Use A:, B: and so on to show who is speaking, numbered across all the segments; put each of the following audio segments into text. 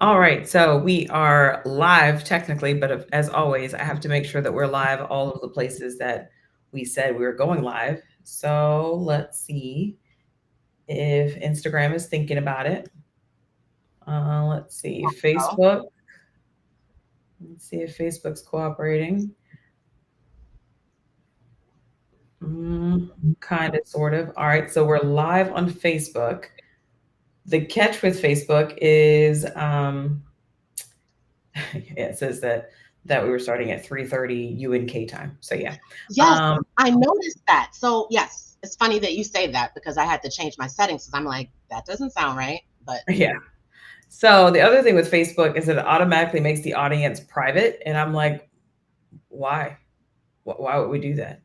A: All right, so we are live technically, but as always, I have to make sure that we're live all of the places that we said we were going live. So let's see if Instagram is thinking about it. Let's see,
B: Oh,
A: Facebook. Let's see if Facebook's cooperating. Kind of, sort of. All right, so we're live on Facebook. The catch with Facebook is, yeah, it says that we were starting at 3:30 UNK time. So yeah.
B: yes,
A: Um,
B: I noticed that. So, yes, it's funny that you say that because I had to change my settings because I'm like, that doesn't sound right. But
A: yeah. So the other thing with Facebook is that it automatically makes the audience private, and I'm like, why? Why would we do that?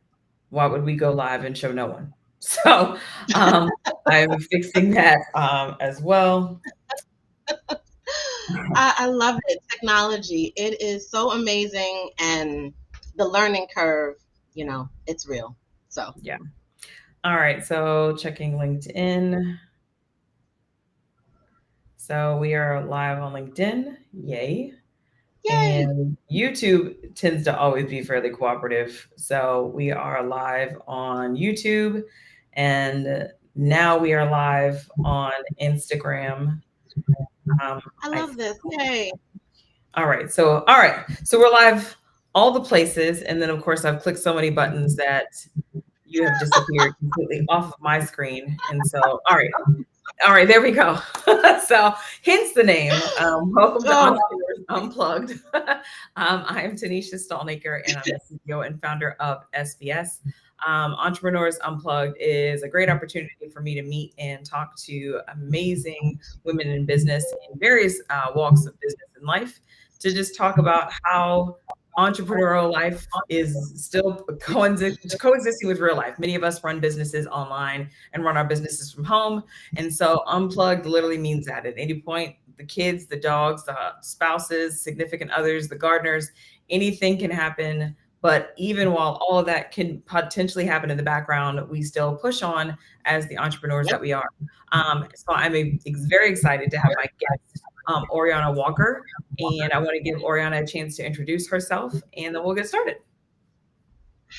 A: Why would we go live and show no one? So um, I'm fixing that as well.
B: I love it. Technology, it is so amazing. And the learning curve, it's real. So,
A: Yeah. All right. So checking LinkedIn. So we are live on LinkedIn. Yay.
B: yay.
A: And YouTube tends to always be fairly cooperative. So we are live on YouTube, and now we are live on Instagram.
B: I
A: I
B: love this. Yay.
A: all right. So we're live all the places, and then of course I've clicked so many buttons that you have disappeared completely off of my screen. And so, all right, there we go. So, hence the name. Welcome to
B: Oh,
A: Entrepreneurs Unplugged. I am Tanisha Stallnaker, and I'm the CEO and founder of SBS. Entrepreneurs Unplugged is a great opportunity for me to meet and talk to amazing women in business in various walks of business and life to just talk about how entrepreneurial life is still coexisting with real life. Many of us run businesses online and run our businesses from home, and so unplugged literally means that at any point, the kids, the dogs, the spouses, significant others, the gardeners, anything can happen. But even while all of that can potentially happen in the background, we still push on as the entrepreneurs
B: yep.
A: that we are. So very excited to have my guest, Ouriana Walker. And I want to give Oriana a chance to introduce herself, and then we'll get started.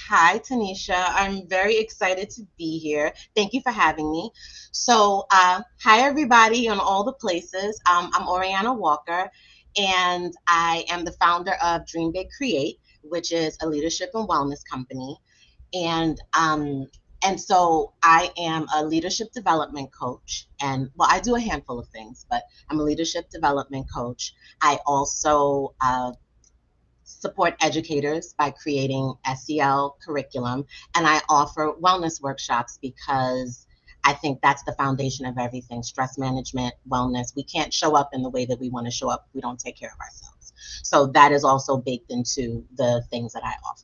B: Hi, Tanisha. I'm very excited to be here. Thank you for having me. So, hi, everybody on all the places. I'm Ouriana Walker, and I am the founder of Dream Big Create, which is a leadership and wellness company. And so I am a leadership development coach, and well, I do a handful of things, but I'm a leadership development coach. I also support educators by creating SEL curriculum, and I offer wellness workshops because I think that's the foundation of everything: stress management, wellness. We can't show up in the way that we want to show up if we don't take care of ourselves. So that is also baked into the things that I offer.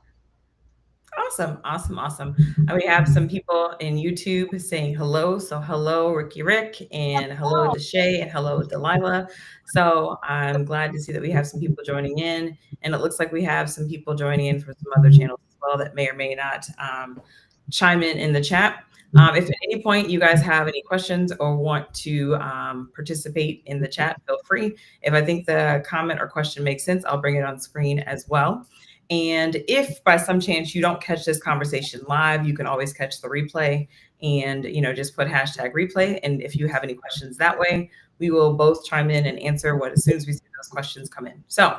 A: Awesome, awesome, awesome. And we have some people in YouTube saying hello. So hello, Ricky Rick, and hello,
B: Oh,
A: Deshay, and hello, Delilah. So I'm glad to see that we have some people joining in, and it looks like we have some people joining in from some other channels as well that may or may not chime in the chat. If at any point you guys have any questions or want to participate in the chat, feel free. If I think the comment or question makes sense, I'll bring it on screen as well. And if by some chance you don't catch this conversation live, you can always catch the replay and, just put hashtag replay. And if you have any questions that way, we will both chime in and answer what as soon as we see those questions come in. So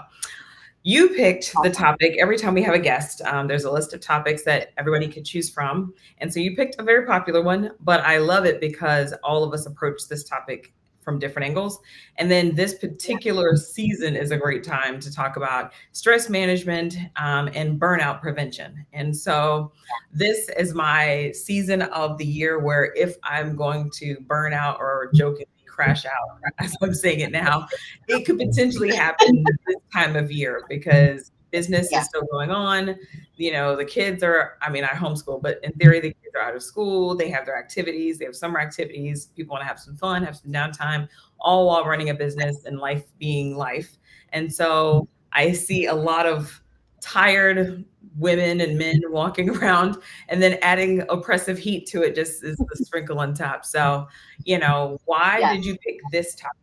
A: you picked the
B: awesome.
A: topic. Every time we have a guest, there's a list of topics that everybody can choose from. And so you picked a very popular one, but I love it because all of us approach this topic from different angles. And then this
B: Yeah.
A: particular season is a great time to talk about stress management and burnout prevention. And so this is my season of the year where if I'm going to burn out or jokingly crash out, as I'm saying it now, it could potentially happen this time of year because business is
B: Yeah.
A: still going on. The kids are, I mean, I homeschool, but in theory, the kids are out of school. They have their activities, they have summer activities. People want to have some fun, have some downtime, all while running a business and life being life. And so I see a lot of tired women and men walking around, and then adding oppressive heat to it just is the sprinkle on top. So, why did
B: Yes.
A: you pick this topic?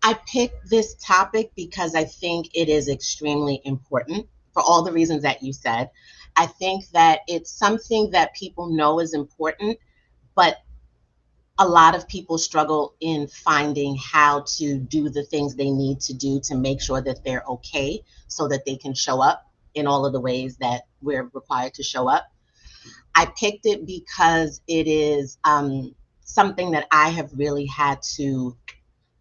B: I picked this topic because I think it is extremely important for all the reasons that you said. I think that it's something that people know is important, but a lot of people struggle in finding how to do the things they need to do to make sure that they're okay so that they can show up in all of the ways that we're required to show up. I picked it because it is something that I have really had to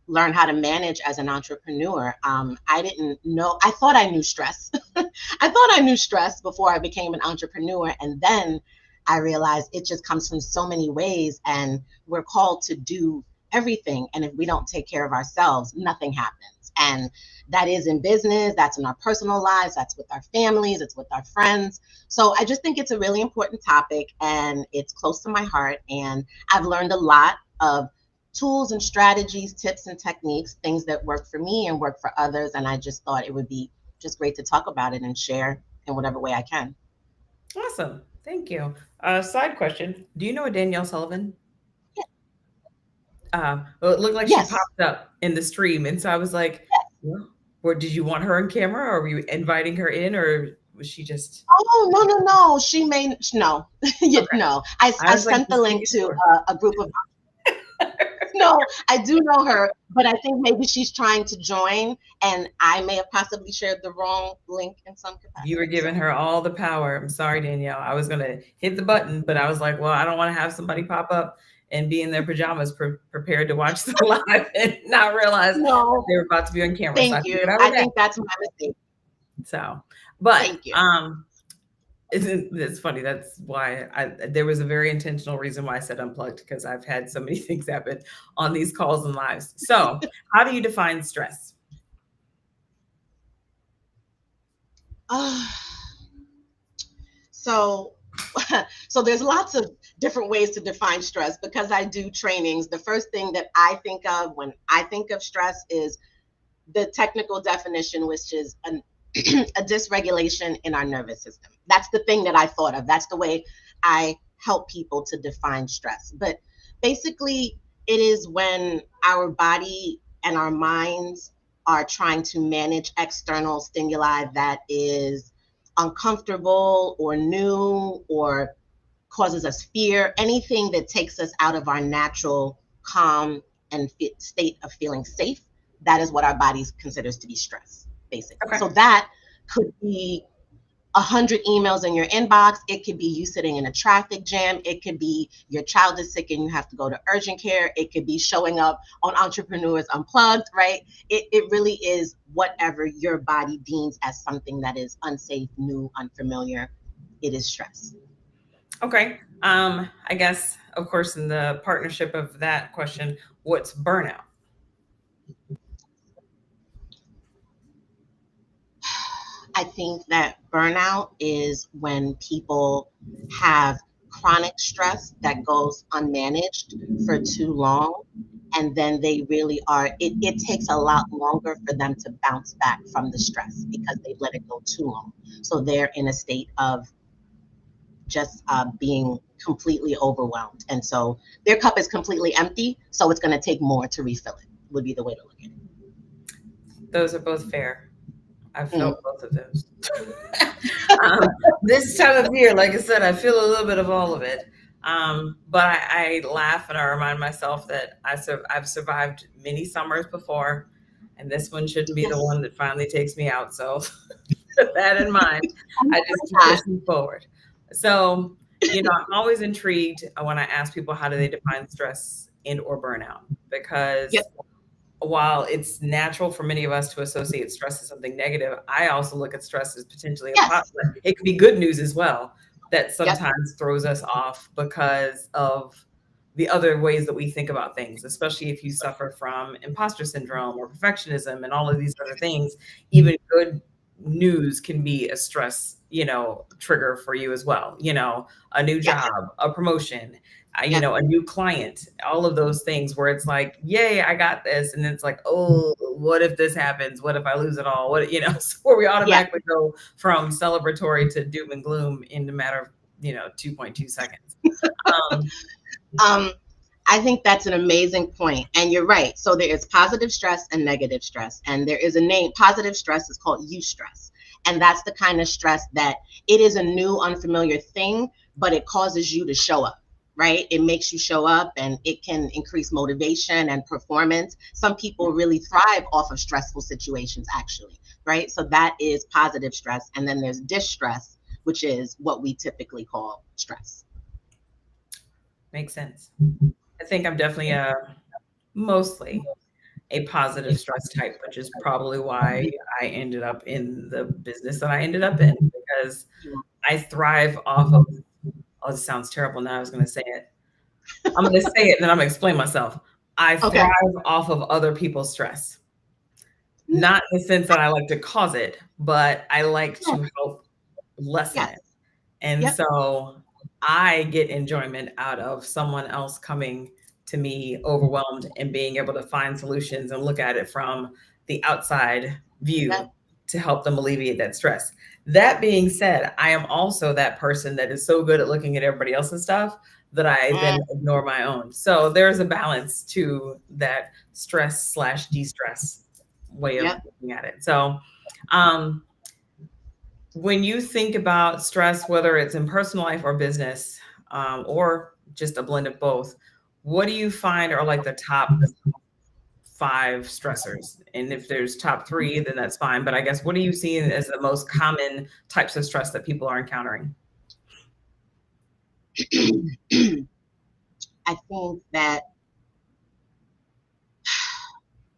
B: learn how to manage as an entrepreneur. I didn't know, I thought I knew stress. I thought I knew stress before I became an entrepreneur. And then I realized it just comes from so many ways, and we're called to do everything. And if we don't take care of ourselves, nothing happens. And that is in business, that's in our personal lives, that's with our families, it's with our friends. So I just think it's a really important topic, and it's close to my heart. And I've learned a lot of tools and strategies, tips and techniques, things that work for me and work for others. And I just thought it would be just great to talk about it and share in whatever way I can.
A: Awesome. Thank you. Side question. Do you know a Danielle Sullivan? Well, it looked like she
B: Yes.
A: popped up in the stream. And so I was like, well, or did you want her on camera, or were you inviting her in, or was she just
B: Oh, no, no, no. She may, no,
A: okay?
B: no.
A: I
B: I
A: was like,
B: sent the
A: just
B: link
A: making
B: to
A: sure.
B: a group of, no, I do know her, but I think maybe she's trying to join, and I may have possibly shared the wrong link in some
A: You were
B: capacity.
A: giving
B: So
A: her all the power. I'm sorry, Danielle. I was gonna hit the button, but I was like, well, I don't want to have somebody pop up and be in their pajamas prepared to watch the live and not realize that
B: no,
A: they were about to be on camera. So I
B: thank you.
A: figured I
B: I
A: would ask.
B: think that's my mistake.
A: So, but
B: Thank you.
A: isn't it's funny? That's why there was a very intentional reason why I said unplugged, because I've had so many things happen on these calls and lives. So, how do you define stress?
B: Uh, so so there's lots of different ways to define stress because I do trainings. The first thing that I think of when I think of stress is the technical definition, which is a dysregulation in our nervous system. That's the thing that I thought of. That's the way I help people to define stress. But basically, it is when our body and our minds are trying to manage external stimuli that is uncomfortable or new or causes us fear, anything that takes us out of our natural calm and state of feeling safe. That is what our body considers to be stress, basically.
A: Okay.
B: So that could be 100 emails in your inbox. It could be you sitting in a traffic jam. It could be your child is sick and you have to go to urgent care. It could be showing up on Entrepreneurs Unplugged, right? It really is whatever your body deems as something that is unsafe, new, unfamiliar. It is stress.
A: Okay. I guess, of course, in the partnership of that question, what's burnout?
B: I think that burnout is when people have chronic stress that goes unmanaged for too long. And then they really are, it takes a lot longer for them to bounce back from the stress because they've let it go too long. So they're in a state of just being completely overwhelmed. And so their cup is completely empty. So it's going to take more to refill it, would be the way to look at
A: Those are both fair. I've
B: it. Mm.
A: felt both of those. um, this time of year, like I said, I feel a little bit of all of it. But I laugh and I remind myself that I've survived many summers before, and this one shouldn't be the
B: Yes.
A: one that finally takes me out. So, with that in mind,
B: I'm
A: I
B: with
A: just keep
B: that.
A: pushing forward. So, I'm always intrigued when I ask people how do they define stress and or burnout,
B: Yep.
A: because while it's natural for many of us to associate stress as something negative, I also look at stress as potentially a
B: Yes.
A: positive. It could be good news as well that
B: Yep.
A: sometimes throws us off because of the other ways that we think about things, especially if you suffer from imposter syndrome or perfectionism and all of these other things. Even good news can be a stress, trigger for you as well. A new
B: Yes.
A: job, a promotion,
B: Yep.
A: a new client, all of those things where it's like, yay, I got this. And then it's like, oh, what if this happens? What if I lose it all? So where we
B: Yep.
A: automatically go from celebratory to doom and gloom in a matter of, 2.2 seconds. Um,
B: Um, I think that's an amazing point. And you're right. So there is positive stress and negative stress. And there is a name, positive stress is called eustress. And that's the kind of stress that it is a new, unfamiliar thing, but it causes you to show up, right? It makes you show up and it can increase motivation and performance. Some people really thrive off of stressful situations, actually, right? So that is positive stress. And then there's distress, which is what we typically call stress.
A: Makes sense. I think I'm definitely mostly a positive stress type, which is probably why I ended up in the business that I ended up in, because I thrive off of, oh, it sounds terrible now. I was going to say it. I'm going to say it, and then I'm going to explain myself. I
B: Okay.
A: thrive off of other people's stress, not in the sense that I like to cause it, but I like to help lessen
B: Yes.
A: it. And
B: Yep.
A: so I get enjoyment out of someone else coming to me overwhelmed and being able to find solutions and look at it from the outside view
B: Yep.
A: to help them alleviate that stress. That being said, I am also that person that is so good at looking at everybody else's stuff that I
B: Mm,
A: then ignore my own. So there's a balance to that stress slash de-stress way of
B: yep.
A: looking at it. So, um, when you think about stress, whether it's in personal life or business, or just a blend of both, what do you find are like the top five stressors? And if there's top three, then that's fine. But I guess what are you seeing as the most common types of stress that people are encountering?
B: I think that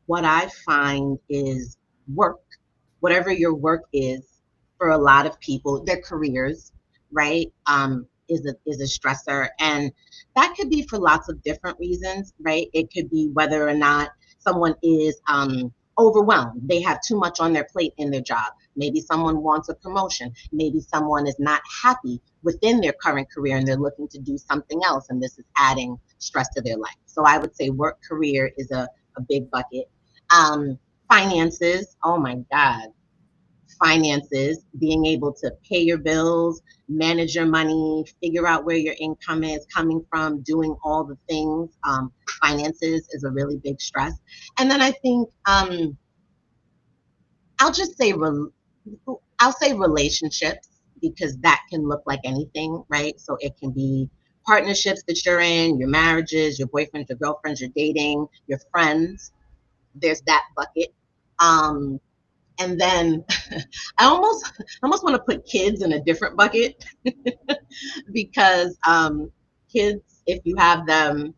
B: what I find is work, whatever your work is, for a lot of people, their careers, right, is a stressor, and that could be for lots of different reasons, right? It could be whether or not someone is overwhelmed, they have too much on their plate in their job. Maybe someone wants a promotion. Maybe someone is not happy within their current career and they're looking to do something else, and this is adding stress to their life. So I would say work career is a big bucket. um, Finances, oh my God, finances, being able to pay your bills, manage your money, figure out where your income is coming from, doing all the things. Finances is a really big stress. And then I think I'll just say, I'll say relationships, because that can look like anything, right? So it can be partnerships that you're in, your marriages, your boyfriends, your girlfriends, you're dating, your friends. There's that bucket. Um, and then I almost want to put kids in a different bucket, because kids, if you have them,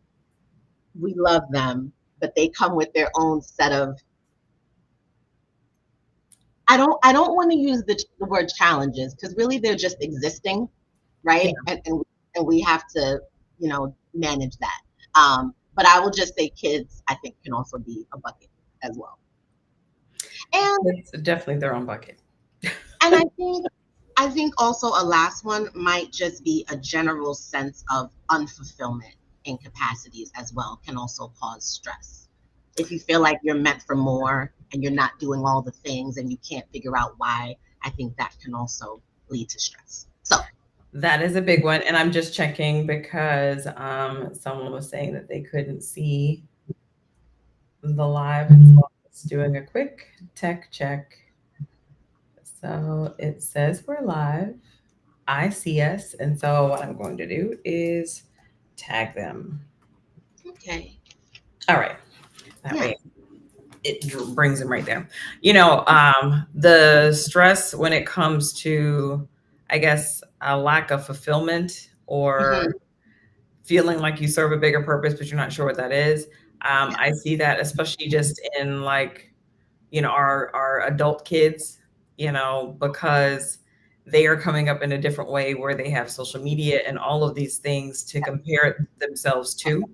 B: we love them, but they come with their own set of, I don't want to use the word challenges, because really they're just existing,
A: Yeah,
B: right? And we have to, manage that. But I will just say kids, I think, can also be a bucket as well. And
A: it's definitely their own bucket.
B: And I think also a last one might just be a general sense of unfulfillment in capacities as well, can also cause stress. If you feel like you're meant for more and you're not doing all the things and you can't figure out why, I think that can also lead to stress. So,
A: That is a big one. And I'm just checking because someone was saying that they couldn't see the live. And so I'm just doing a quick tech check. So it says we're live. I see us. And so what I'm going to do is tag them.
B: okay.
A: All right. That
B: Yeah.
A: way it brings them right there. The stress when it comes to, I guess, a lack of fulfillment
B: Hmm.
A: or feeling like you serve a bigger purpose, but you're not sure what that is.
B: Yeah.
A: I see that especially just in like, our adult kids, because they are coming up in a different way where they have social media and all of these things to compare themselves to.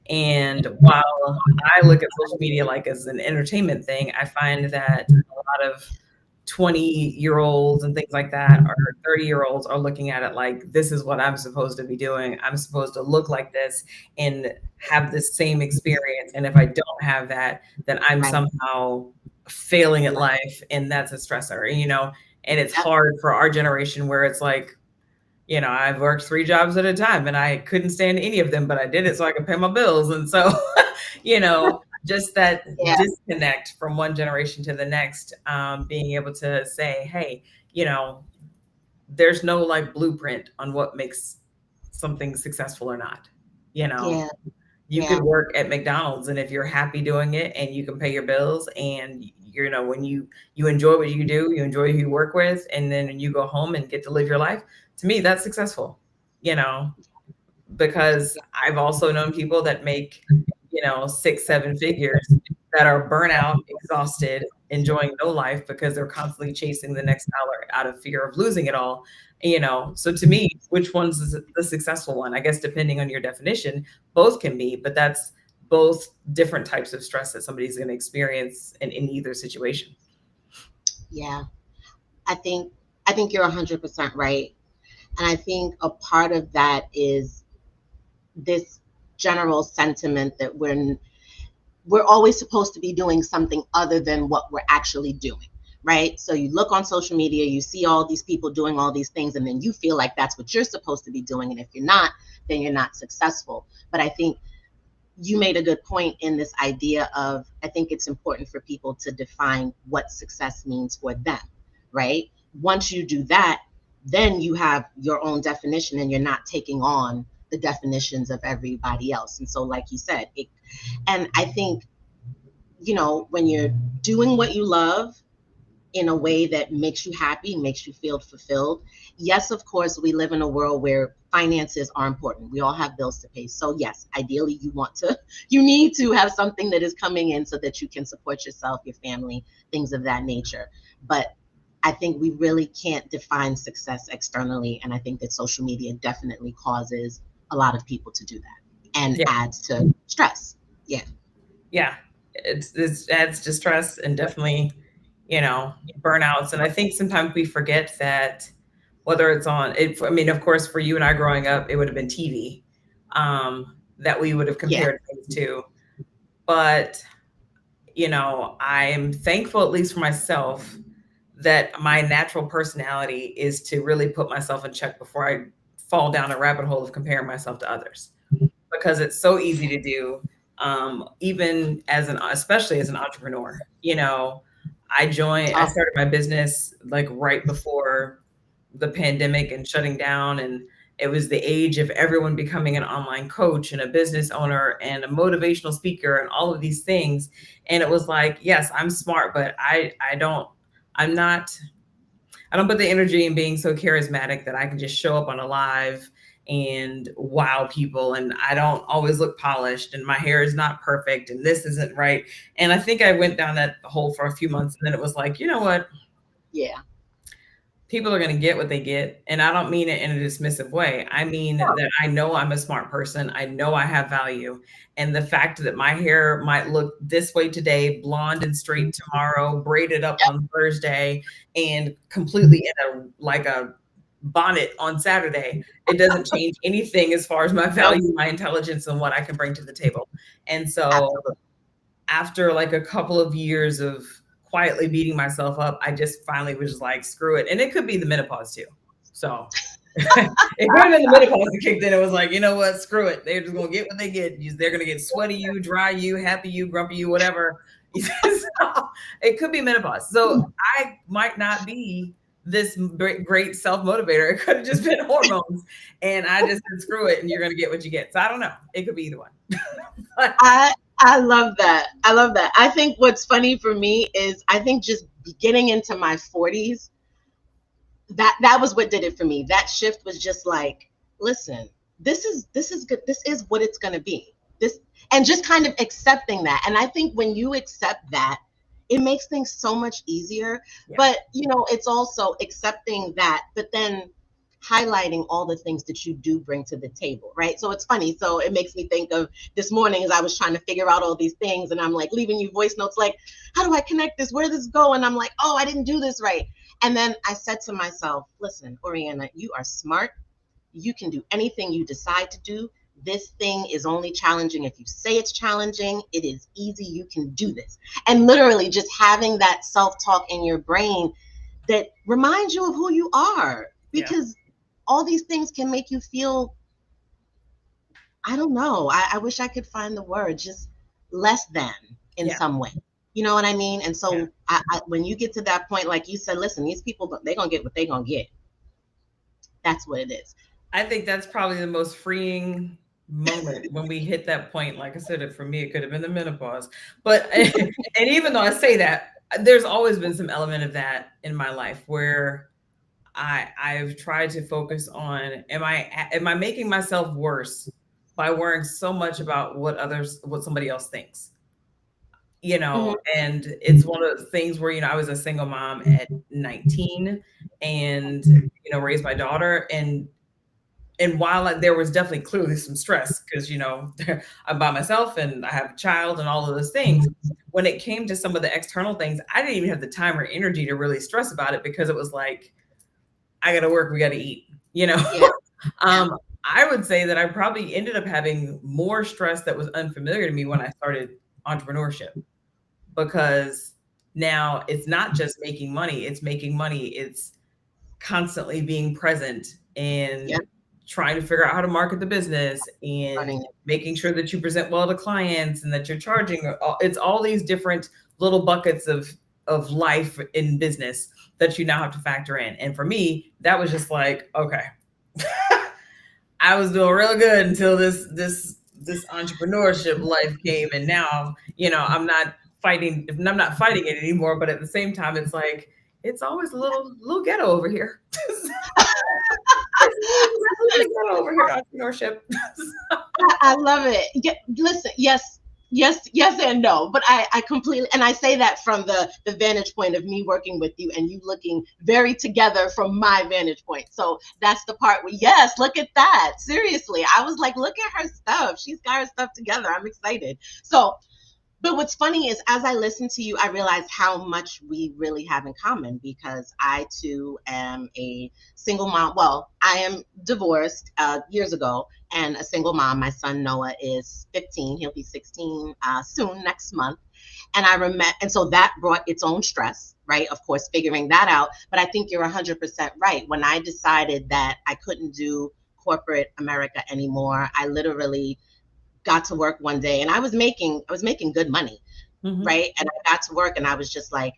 A: And while I look at social media like as an entertainment thing, I find that a lot of 20-year-olds and things like that, or 30-year-olds are looking at it like, this is what I'm supposed to be doing. I'm supposed to look like this and have this same experience. And if I don't have that, then I'm
B: Right.
A: somehow failing at
B: Right.
A: life. And that's a stressor, and it's
B: Yep.
A: hard for our generation where it's like, I've worked 3 jobs at a time and I couldn't stand any of them, but I did it so I could pay my bills. And so, just that
B: Yeah,
A: disconnect from one generation to the next, being able to say, hey, you know, there's no like blueprint on what makes something successful or not. You know,
B: yeah,
A: you could
B: yeah,
A: work at McDonald's and if you're happy doing it and you can pay your bills and when you enjoy what you do, you enjoy who you work with, and then when you go home and get to live your life, to me that's successful. You know, because I've also known people that make, 6, 7 figures that are burnout, exhausted, enjoying no life because they're constantly chasing the next dollar out of fear of losing it all. So to me, which one's the successful one? I guess depending on your definition, both can be, but that's both different types of stress that somebody's going to experience in either situation.
B: yeah. I think I think you're 100% right. And I think a part of that is this general sentiment that we're always supposed to be doing something other than what we're actually doing, right? So you look on social media, you see all these people doing all these things, and then you feel like that's what you're supposed to be doing. And if you're not, then you're not successful. But I think you made a good point in this idea of, I think it's important for people to define what success means for them, right? Once you do that, then you have your own definition and you're not taking on the definitions of everybody else. And so, like you said, and I think, when you're doing what you love in a way that makes you happy, makes you feel fulfilled. Yes, of course, we live in a world where finances are important. We all have bills to pay. So yes, ideally you need to have something that is coming in so that you can support yourself, your family, things of that nature. But I think we really can't define success externally. And I think that social media definitely causes a lot of people to do that and
A: Yeah.
B: adds to stress. Yeah.
A: Yeah, it adds to stress and definitely, burnouts. And I think sometimes we forget that whether it's on it, I mean, of course, for you and I growing up, it would have been TV, that we would have
B: Yeah.
A: compared things to. But, I am thankful, at least for myself, that my natural personality is to really put myself in check before I fall down a rabbit hole of comparing myself to others, because it's so easy to do, even especially as an entrepreneur. I
B: Oh,
A: started my business like right before the pandemic and shutting down, and it was the age of everyone becoming an online coach and a business owner and a motivational speaker and all of these things. And it was like, yes, I'm smart, but I'm not I don't put the energy in being so charismatic that I can just show up on a live and wow people. And I don't always look polished and my hair is not perfect and this isn't right. And I think I went down that hole for a few months and then it was like, you know what?
B: yeah.
A: People are going to get what they get. And I don't mean it in a dismissive way. I mean that I know I'm a smart person. I know I have value. And the fact that my hair might look this way today, blonde and straight tomorrow, braided up on Thursday, and completely in a bonnet on Saturday, it doesn't change anything as far as my
B: Nope.
A: value, my intelligence, and what I can bring to the table. And so
B: Absolutely.
A: after like a couple of years of quietly beating myself up, I just finally was just like, screw it. And it could be the menopause too. So it could have been the menopause that kicked in. It was like, you know what? Screw it. They're just going to get what they get. They're going to get sweaty you, dry you, happy you, grumpy you, whatever. So it could be menopause. So I might not be this great self motivator. It could have just been hormones. And I just said, screw it. And you're going to get what you get. So I don't know. It could be either one. But
B: I love that. I love that. I think what's funny for me is I think just getting into my 40s, that was what did it for me. That shift was just like, listen, this is good. This is what it's going to be. This, and just kind of accepting that. And I think when you accept that, it makes things so much easier.
A: yeah.
B: But it's also accepting that, but then highlighting all the things that you do bring to the table, right? So it's funny. So it makes me think of this morning as I was trying to figure out all these things, and I'm like leaving you voice notes like, how do I connect this? Where does this go? And I'm like, oh, I didn't do this right. And then I said to myself, listen, Ouriana, you are smart. You can do anything you decide to do. This thing is only challenging if you say it's challenging. It is easy. You can do this. And literally just having that self talk in your brain that reminds you of who you are.
A: Yeah.
B: Because all these things can make you feel, I don't know. I wish I could find the word, just less than in
A: Yeah.
B: some way. You know what I mean? And
A: Yeah.
B: so when you get to that point, like you said, listen, these people, they're going to get what they're going to get. That's what it is.
A: I think that's probably the most freeing moment when we hit that point. Like I said, for me, it could have been the menopause. But, and even though I say that, there's always been some element of that in my life where I've tried to focus on, am I making myself worse by worrying so much about what somebody else thinks?
B: Hmm.
A: And it's one of those things where, I was a single mom at 19 and, raised my daughter, and while there was definitely clearly some stress because I'm by myself and I have a child and all of those things, when it came to some of the external things, I didn't even have the time or energy to really stress about it because it was like, I got to work, we got to eat,
B: Yeah.
A: um, I would say that I probably ended up having more stress that was unfamiliar to me when I started entrepreneurship, because now it's not just making money, it's constantly being present
B: Yeah.
A: and trying to figure out how to market the business and
B: Running.
A: making sure that you present well to clients and that you're charging. It's all these different little buckets of life in business that you now have to factor in. And for me, that was just like, okay, I was doing real good until this entrepreneurship life came, and now I'm not fighting it anymore. But at the same time, it's like it's always a little ghetto over here. It's a little bit ghetto over here, entrepreneurship.
B: I love it. Listen, yes, yes, yes, and no. But I completely, and I say that from the vantage point of me working with you and you looking very together from my vantage point. So that's the part where, yes, look at that. Seriously, I was like, look at her stuff. She's got her stuff together. I'm excited. So, but what's funny is as I listen to you, I realize how much we really have in common because I too am a single mom. Well, I am divorced years ago and a single mom. My son Noah is 15. He'll be 16 soon next month. And I remember, and so that brought its own stress, right? Of course, figuring that out. But I think you're 100% right. When I decided that I couldn't do corporate America anymore, I literally got to work one day and I was making good money,
A: Mhm.
B: right? And I got to work and I was just like,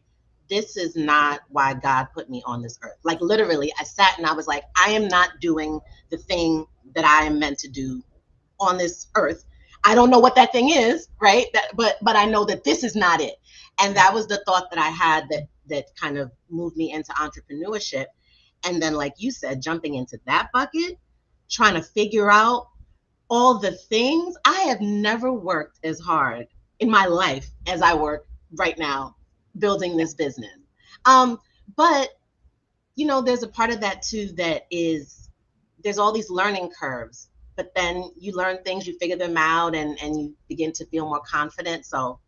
B: this is not why God put me on this earth. Like literally, I sat and I was like, I am not doing the thing that I am meant to do on this earth. I don't know what that thing is, right? But I know that this is not it. And
A: Yeah.
B: that was the thought that I had that kind of moved me into entrepreneurship. And then, like you said, jumping into that bucket, trying to figure out all the things. I have never worked as hard in my life as I work right now building this business. Um, but there's a part of that too that is there's all these learning curves, but then you learn things, you figure them out, and you begin to feel more confident. So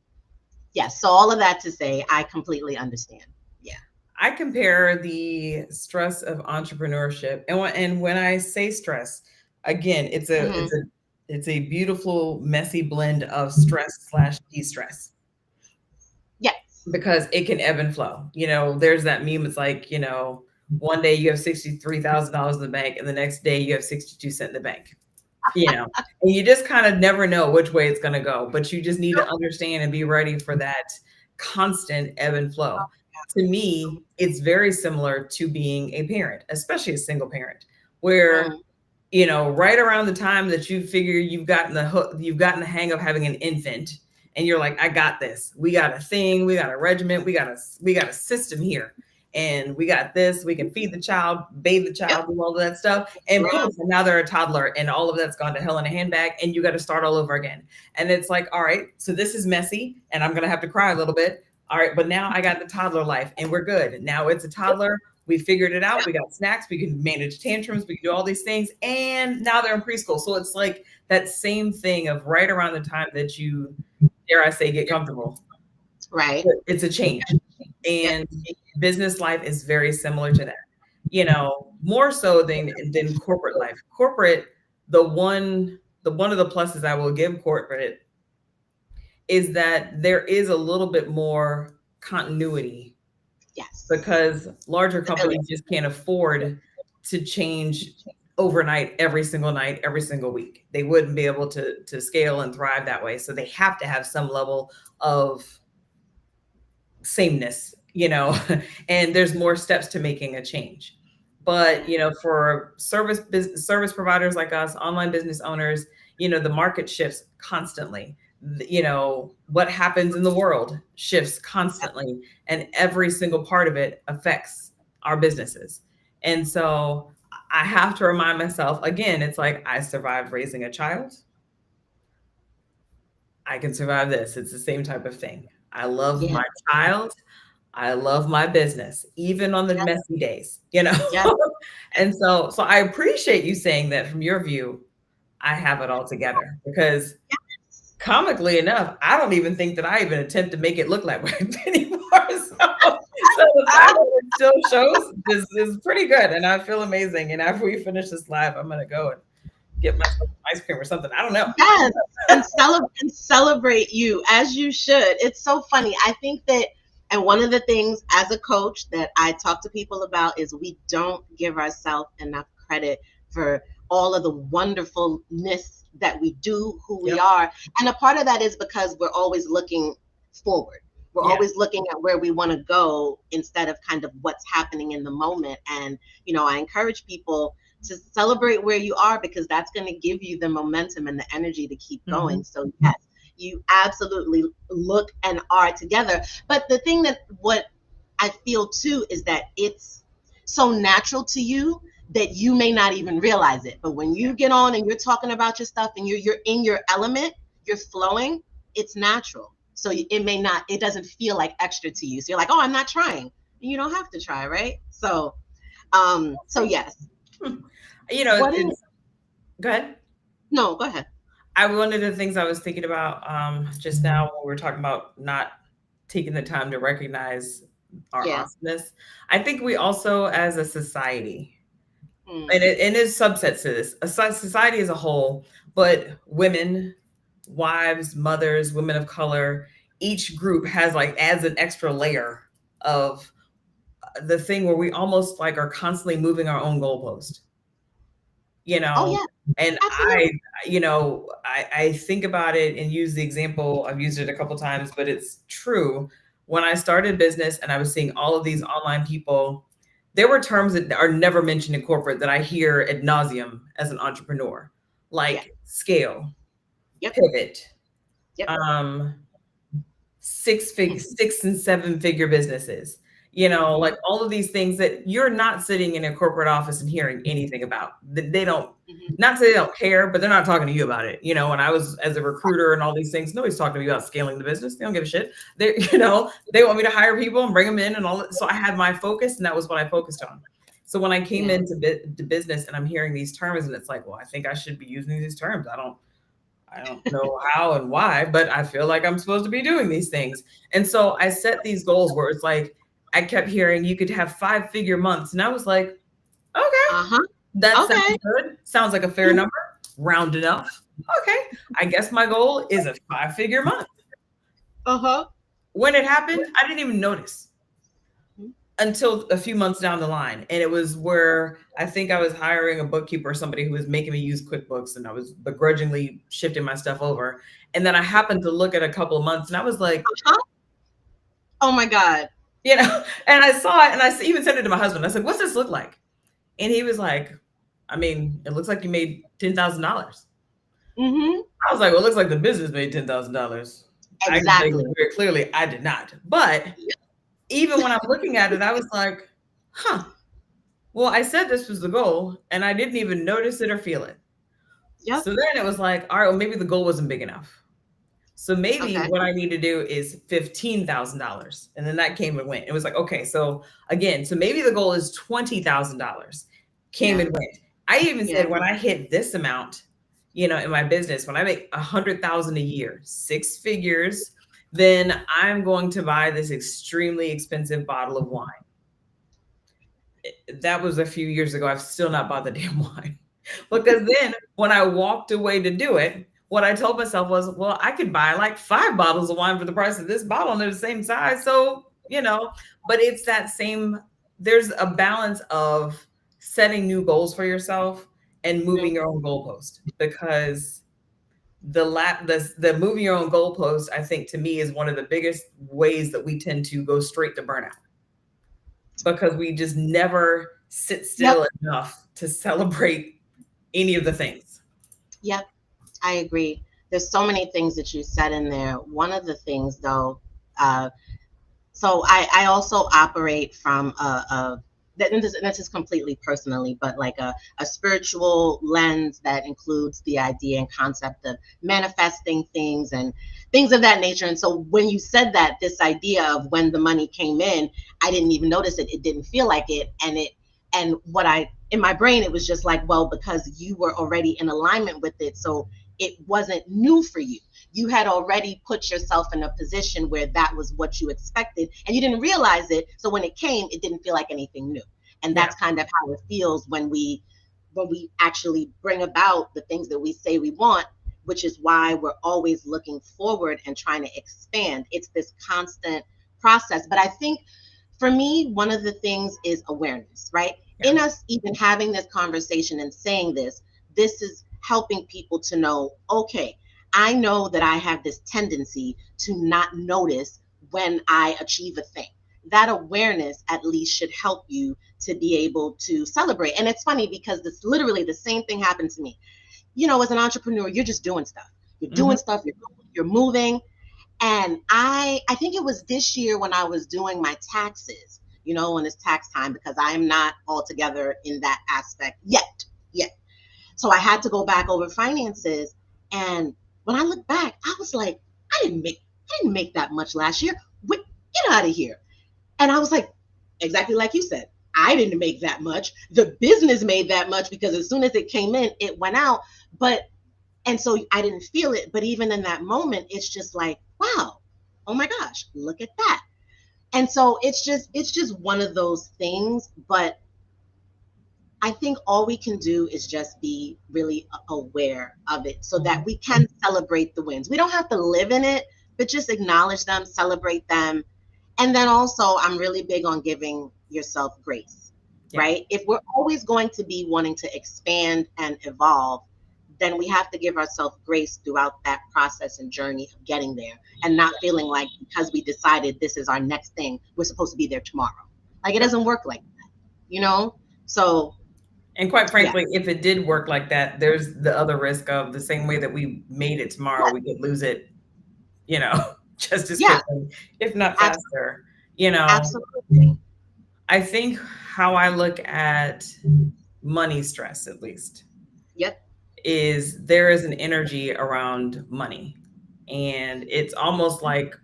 B: yes, so all of that to say, I completely understand. Yeah.
A: I compare the stress of entrepreneurship, and when I say stress, again,
B: Hmm.
A: it's a beautiful, messy blend of stress slash de-stress,
B: Yes.
A: because it can ebb and flow. There's that meme. It's like, one day you have $63,000 in the bank, and the next day you have 62 cents in the bank. And you just kind of never know which way it's going to go, but you just need to understand and be ready for that constant ebb and flow. To me, it's very similar to being a parent, especially a single parent, where
B: Mm.
A: right around the time that you figure you've gotten the hang of having an infant, and you're like, I got this. We got a thing, we got a regiment, we got a system here. And we got this, we can feed the child, bathe the
B: Yep.
A: child, do all of that stuff. And
B: Yeah.
A: poof, and now they're a toddler, and all of that's gone to hell in a handbag, and you got to start all over again. And it's like, all right, so this is messy, and I'm gonna have to cry a little bit. All right, but now I got the toddler life, and we're good. Now it's a toddler. We figured it out. We got snacks. We can manage tantrums. We can do all these things. And now they're in preschool. So it's like that same thing of right around the time that you, dare I say, get comfortable.
B: Right.
A: It's a change.
B: Yep.
A: And business life is very similar to that. More so than corporate life. Corporate, the one of the pluses I will give corporate is that there is a little bit more continuity,
B: Yes.
A: because larger
B: Stability.
A: companies just can't afford to change overnight, every single night, every single week. They wouldn't be able to scale and thrive that way. So they have to have some level of sameness, and there's more steps to making a change. But for service providers like us, online business owners, the market shifts constantly. What happens in the world shifts constantly, and every single part of it affects our businesses. And so I have to remind myself again, it's like I survived raising a child. I can survive this. It's the same type of thing. I love
B: Yeah.
A: my child. I love my business, even on the
B: Yes.
A: messy days,
B: Yes.
A: And so I appreciate you saying that from your view, I have it all together, because comically enough, I don't even think that I even attempt to make it look like that anymore. So the fact that it still shows is pretty good, and I feel amazing. And after we finish this live, I'm gonna go and get myself ice cream or something. I don't know.
B: Yes, and celebrate you as you should. It's so funny. I think that, and one of the things as a coach that I talk to people about is we don't give ourselves enough credit for all of the wonderfulness that we do, who we
A: Yep.
B: are. And a part of that is because we're always looking forward. We're
A: Yeah.
B: always looking at where we want to go instead of kind of what's happening in the moment. And, I encourage people to celebrate where you are, because that's going to give you the momentum and the energy to keep going.
A: Mhm.
B: So yes, you absolutely look and are together. But the thing that what I feel too is that it's so natural to you that you may not even realize it. But when you get on and you're talking about your stuff and you're in your element, you're flowing, it's natural. So it doesn't feel like extra to you. So you're like, oh, I'm not trying. You don't have to try, right? So yes. What is
A: It's go ahead.
B: No, go ahead.
A: One of the things I was thinking about just now when we were talking about not taking the time to recognize our
B: Yeah.
A: awesomeness, I think we also, as a society,
B: Mm.
A: and it's subsets to this, a society as a whole, but women, wives, mothers, women of color, each group has like adds an extra layer of the thing where we almost like are constantly moving our own goalpost, you
B: Oh
A: know.
B: yeah,
A: And
B: absolutely.
A: I think about it and use the example. I've used it a couple times, but it's true. When I started business and I was seeing all of these online people, there were terms that are never mentioned in corporate that I hear ad nauseum as an entrepreneur,
B: Yeah.
A: like scale,
B: Yep.
A: pivot,
B: Yep.
A: um, six and seven figure businesses,
B: Mm-hmm.
A: like all of these things that you're not sitting in a corporate office and hearing anything about. They don't,
B: Mm-hmm.
A: not say they don't care, but they're not talking to you about it. When I was as a recruiter and all these things, nobody's talking to me about scaling the business. They don't give a shit. They want me to hire people and bring them in and all that. So I had my focus, and that was what I focused on. So when I came
B: Yeah.
A: into business and I'm hearing these terms, and it's like, well, I think I should be using these terms. I don't know how and why, but I feel like I'm supposed to be doing these things. And so I set these goals where it's like, I kept hearing you could have 5-figure months. And I was like, okay,
B: Uh-huh.
A: that sounds
B: Okay.
A: good. Sounds like a fair number, round enough. Okay. I guess my goal is a 5-figure month.
B: Uh-huh.
A: When it happened, I didn't even notice until a few months down the line. And it was where I think I was hiring a bookkeeper or somebody who was making me use QuickBooks, and I was begrudgingly shifting my stuff over. And then I happened to look at a couple of months and I was like,
B: Uh-huh. Oh my God.
A: and I saw it, and I even sent it to my husband. I said, what's this look like? And he was like, I mean, it looks like you made $10,000.
B: Mm-hmm.
A: I was like, well, it looks like the business made $10,000. I can tell
B: Exactly.
A: you very clearly, I did not. But even when I'm looking at it, I was like, huh, well, I said this was the goal, and I didn't even notice it or feel it.
B: Yep.
A: So then it was like, all right, well, maybe the goal wasn't big enough. So maybe
B: Okay.
A: what I need to do is $15,000. And then that came and went. It was like, okay, so again, so maybe the goal is $20,000. Came
B: Yeah.
A: and went. I even
B: Yeah.
A: said when I hit this amount, in my business, when I make 100,000 a year, 6 figures, then I'm going to buy this extremely expensive bottle of wine. That was a few years ago. I've still not bought the damn wine. Because then when I walked away to do it, what I told myself was, well, I could buy like 5 bottles of wine for the price of this bottle, and they're the same size. So, but it's that same, there's a balance of setting new goals for yourself and moving your own goalpost, because the moving your own goalpost, I think, to me, is one of the biggest ways that we tend to go straight to burnout, because we just never sit
B: Yep.
A: still enough to celebrate any of the things.
B: Yep. I agree. There's so many things that you said in there. One of the things, though, uh, so I also operate from this is completely personally, but like a spiritual lens that includes the idea and concept of manifesting things and things of that nature. And so when you said that, this idea of when the money came in, I didn't even notice it. It didn't feel like it. And what I, in my brain, it was just like, well, because you were already in alignment with it. So it wasn't new for you. You had already put yourself in a position where that was what you expected, and you didn't realize it. So when it came, it didn't feel like anything new. And
A: Yeah.
B: that's kind of how it feels when we actually bring about the things that we say we want, which is why we're always looking forward and trying to expand. It's this constant process. But I think for me, one of the things is awareness, right?
A: Yeah.
B: In us even having this conversation and saying this is helping people to know, okay, I know that I have this tendency to not notice when I achieve a thing. That awareness at least should help you to be able to celebrate. And it's funny because this literally the same thing happened to me. You know, as an entrepreneur, you're just doing stuff. You're
A: Hmm.
B: doing stuff, you're moving. And I think it was this year when I was doing my taxes, you know, when it's tax time, because I am not altogether in that aspect yet. Yet. So I had to go back over finances. And when I look back, I was like, I didn't make that much last year. Get out of here. And I was like, exactly like you said, I didn't make that much. The business made that much because as soon as it came in, it went out. But and so I didn't feel it. But even in that moment, it's just like, wow, oh my gosh, look at that. And so it's just one of those things. But I think all we can do is just be really aware of it so that we can celebrate the wins. We don't have to live in it, but just acknowledge them, celebrate them. And then also, I'm really big on giving yourself grace,
A: Yeah.
B: right? If we're always going to be wanting to expand and evolve, then we have to give ourselves grace throughout that process and journey of getting there and not feeling like because we decided this is our next thing, we're supposed to be there tomorrow. Like it doesn't work like that, you know? So,
A: And quite
B: yeah.
A: frankly, if it did work like that, there's the other risk of the same way that we made it tomorrow,
B: Yeah,
A: we could lose it, you know, just as
B: yeah,
A: quickly, if not
B: absolutely,
A: faster. You know,
B: absolutely.
A: I think how I look at money stress, at least,
B: Yep.
A: is there is an energy around money. And it's almost like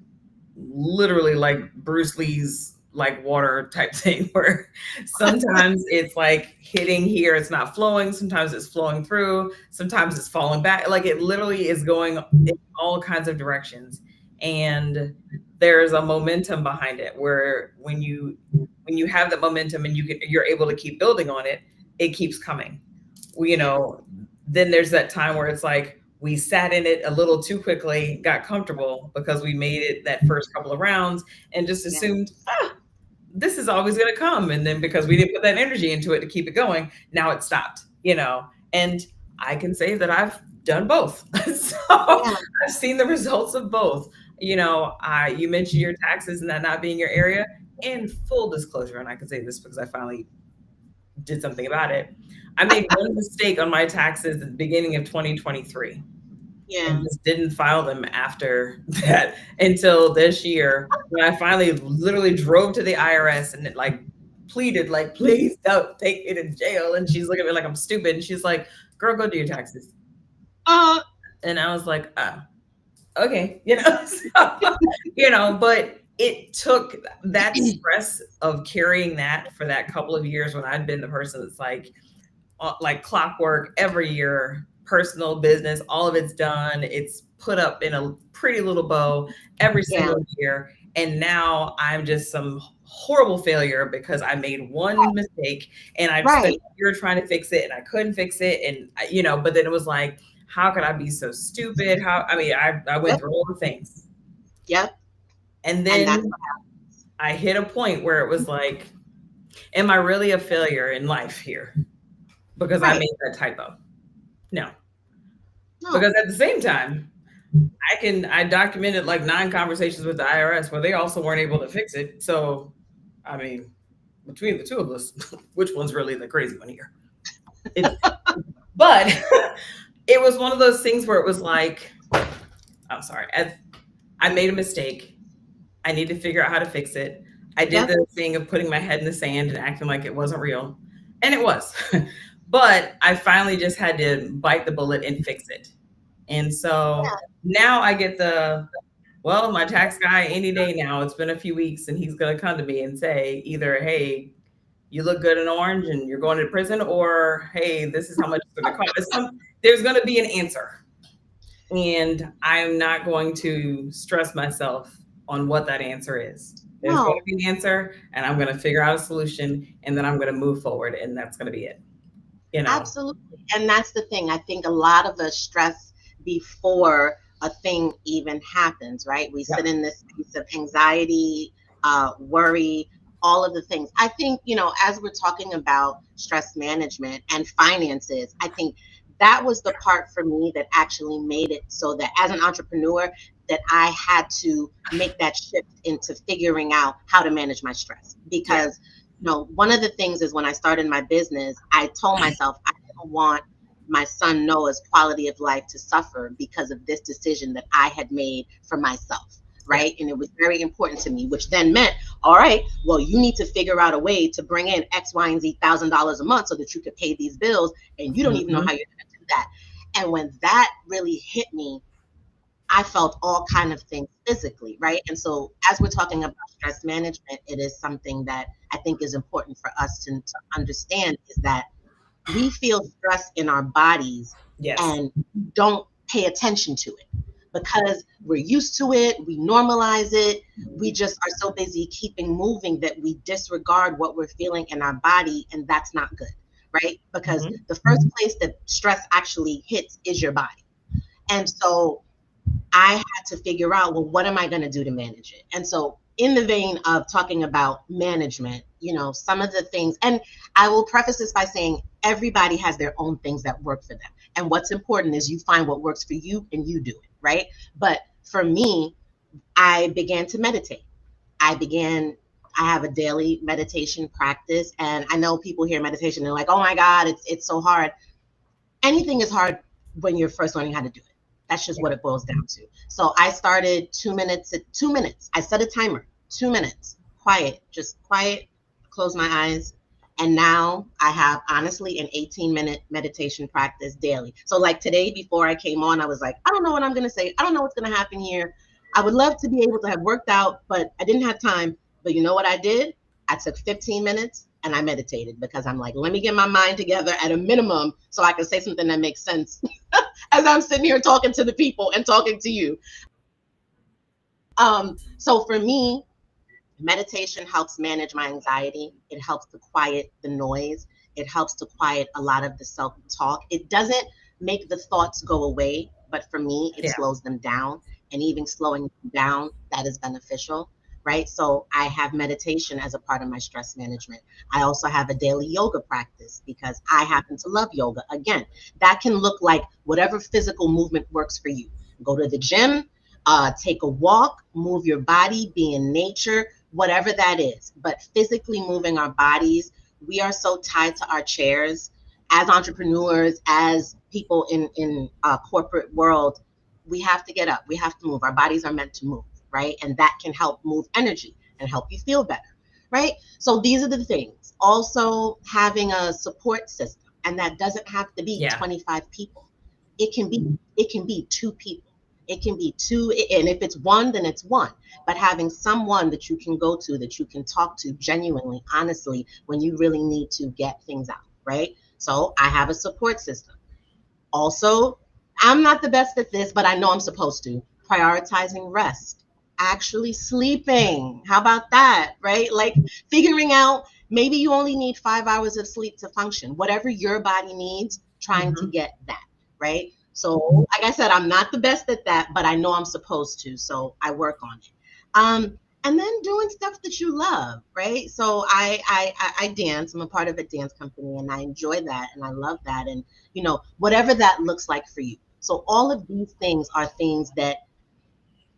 A: literally like Bruce Lee's like water type thing, where sometimes it's like hitting here, it's not flowing, sometimes it's flowing through, sometimes it's falling back. Like it literally is going in all kinds of directions. And there's a momentum behind it where when you have that momentum and you're able to keep building on it, it keeps coming. You
B: Yeah.
A: know, then there's that time where it's like we sat in it a little too quickly, got comfortable because we made it that first couple of rounds and just
B: Yeah.
A: assumed, this is always going to come. And then because we didn't put that energy into it to keep it going, now it stopped, you know. And I can say that I've done both. So
B: Yeah.
A: I've seen the results of both. You know, you mentioned your taxes and that not being your area. In full disclosure, and I can say this because I finally did something about it. I made one mistake on my taxes at the beginning of 2023 and
B: Yeah.
A: just didn't file them after that until this year when I finally literally drove to the IRS and it like pleaded, like, please don't take me to jail. And she's looking at me like I'm stupid. And she's like, girl, go do your taxes.
B: Uh,
A: And I was like, oh, okay, you know, so, you know, but it took that stress of carrying that for that couple of years when I'd been the person that's like clockwork every year, personal business, all of it's done. It's put up in a pretty little bow every
B: yeah.
A: single year. And now I'm just some horrible failure because I made one mistake and I spent
B: Right.
A: a year trying to fix it and I couldn't fix it. And, you know, but then it was like, how could I be so stupid? I mean, I went
B: Yep.
A: through all the things.
B: Yep.
A: And
B: And that's
A: then I hit a point where it was like, Am I really a failure in life here because I
B: Right.
A: made that typo? No.
B: No.
A: Because at the same time, I documented like 9 conversations with the IRS where they also weren't able to fix it. So, I mean, between the two of us, which one's really the crazy one here? It's but it was one of those things where it was like, I'm sorry, I made a mistake. I need to figure out how to fix it. I did
B: Yep.
A: the thing of putting my head in the sand and acting like it wasn't real, and it was. But I finally just had to bite the bullet and fix it. And so now I get well, my tax guy any day now. It's been a few weeks, and he's going to come to me and say either, "Hey, you look good in orange, and you're going to prison," or "Hey, this is how much it's going to cost." There's going to be an answer, and I'm not going to stress myself on what that answer is. There's going to
B: No.
A: be an answer, and I'm going to figure out a solution, and then I'm going to move forward, and that's going to be it. You know?
B: Absolutely. And that's the thing. I think a lot of us stress before a thing even happens, right? We sit
A: Yep.
B: in this space of anxiety, worry, all of the things. I think, as we're talking about stress management and finances, I think that was the part for me that actually made it so that as an entrepreneur, that I had to make that shift into figuring out how to manage my stress.
A: Yeah.
B: Because one of the things is when I started my business, I told myself I didn't want my son Noah's quality of life to suffer because of this decision that I had made for myself.
A: Yeah.
B: Right. And it was very important to me, which then meant, all right, well, you need to figure out a way to bring in X, Y, and Z $1,000 a month so that you could pay these bills. And you don't even know
A: Mm-hmm.
B: how you're going to do that. And when that really hit me, I felt all kind of things physically, right? And so as we're talking about stress management, it is something that I think is important for us to understand is that we feel stress in our bodies
A: Yes.
B: and don't pay attention to it because we're used to it, we normalize it, we just are so busy keeping moving that we disregard what we're feeling in our body, and that's not good, right? Because
A: Mm-hmm.
B: the first place that stress actually hits is your body. And so I had to figure out, well, what am I going to do to manage it? And so, in the vein of talking about management, some of the things, and I will preface this by saying everybody has their own things that work for them. And what's important is you find what works for you and you do it, right? But for me, I began to meditate. I began, I have a daily meditation practice. And I know people hear meditation, they're like, oh my God, it's so hard. Anything is hard when you're first learning how to do it. That's just what it boils down to. So I started 2 minutes at 2 minutes. I set a timer, 2 minutes, quiet, just quiet, close my eyes. And now I have honestly an 18-minute meditation practice daily. So like today, before I came on, I was like, I don't know what I'm going to say. I don't know what's going to happen here. I would love to be able to have worked out, but I didn't have time. But you know what I did? I took 15 minutes and I meditated because I'm like, let me get my mind together at a minimum so I can say something that makes sense as I'm sitting here talking to the people and talking to you. So for me, meditation helps manage my anxiety. It helps to quiet the noise. It helps to quiet a lot of the self talk. It doesn't make the thoughts go away, but for me, it
A: Yeah.
B: slows them down. And even slowing them down, that is beneficial, right? So I have meditation as a part of my stress management. I also have a daily yoga practice because I happen to love yoga. Again, that can look like whatever physical movement works for you. Go to the gym, take a walk, move your body, be in nature, whatever that is. But physically moving our bodies, we are so tied to our chairs as entrepreneurs, as people in corporate world. We have to get up. We have to move. Our bodies are meant to move, right? And that can help move energy and help you feel better, right? So these are the things. Also, having a support system, and that doesn't have to be
A: Yeah.
B: 25 people. It can be two people. It can be two, and if it's one, then it's one. But having someone that you can go to, that you can talk to genuinely, honestly, when you really need to get things out, right? So I have a support system. Also, I'm not the best at this, but I know I'm supposed to. Prioritizing rest, actually sleeping. How about that, right? Like figuring out maybe you only need 5 hours of sleep to function, whatever your body needs, trying to
A: Mm-hmm.
B: get that, right? So, like I said, I'm not the best at that, but I know I'm supposed to. So I work on it. and then doing stuff that you love, right? So I dance. I'm a part of a dance company, and I enjoy that, and I love that, and whatever that looks like for you. So all of these things are things that